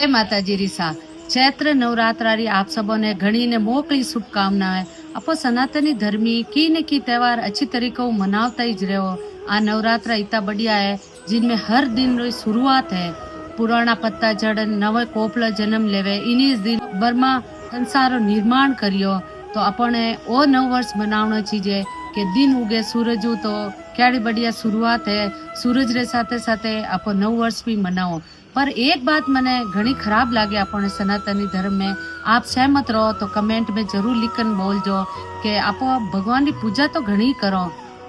जय माता जी रिसा चैत्र नवरात्रारी आप सबों ने घणी ने मोकली शुभकामनाएं। अपो सनातनी धर्मी की न की त्योहार अच्छी तरीके मनावता ही रहो। आ नवरात्रा इतना बढ़िया है जिनमें हर दिन रो शुरुआत है। पुराना पत्ता जड़न नवे कोपला जन्म लेवे इन्हीं दिन बर्मा संसार निर्माण करियो। तो अपने ओ नव वर्ष मनावना चाहिए कि दिन उगे सूरज तो क्याड़ी बढ़िया शुरुआत है। सूरज रे साथे साथे अपो नव वर्ष भी मनाओ। पर एक बात मने घणी खराब लागे अपने सनातनी धर्म में। आप सहमत रहो तो कमेंट में जरूर लिखन बोलजो कि आप भगवान की पूजा तो घणी करो।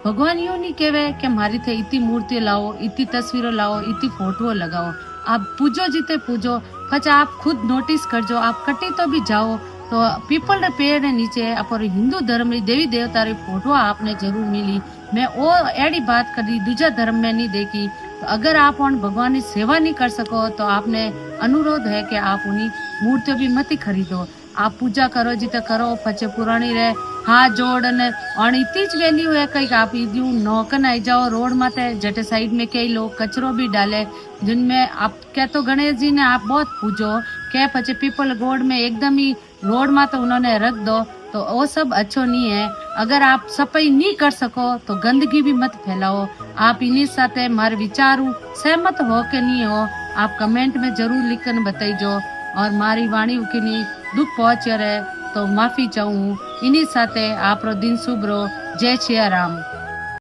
भगवान यूं नहीं कहवे कि मारी थे इतनी मूर्ति लाओ, इतनी तस्वीरें लाओ, इतनी फोटो लगाओ। आप पूजो जीते पूजो, पच आप खुद नोटिस करजो। आप कटी तो भी जाओ तो पीपल रे पेड़ रे नीचे अपने हिंदू धर्म री देवी देवता री फोटो आपने जरूर मिली। मैं ओ एड़ी बात करी दूजा धर्म में नहीं देखी। तो अगर आप उन भगवान की सेवा नहीं कर सको तो आपने अनुरोध है कि आप उन्हीं मूर्तियों भी मत खरीदो। आप पूजा करो जिते करो, पचे पुरानी रे हाथ जोड़ने और इतनी ज वैल्यू है कई आप यू नौकन आई जाओ रोड माते जटे साइड में कई लोग कचरो भी डाले जिनमें आप क्या तो गणेश जी ने आप बहुत पूजो क्या पचे पीपल गोड में एकदम ही रोड माते उन्होंने रख दो तो वो सब अच्छो नहीं है। अगर आप सफाई नहीं कर सको तो गंदगी भी मत फैलाओ। आप इन्हीं साथे मारे विचारू सहमत हो के नहीं हो आप कमेंट में जरूर लिखकर बताइजो। और मारी वाणी की नहीं दुख पहुंचे रहे तो माफी चाहूँ। इन्हीं साथे आप दिन शुभ रो। जय श्री राम।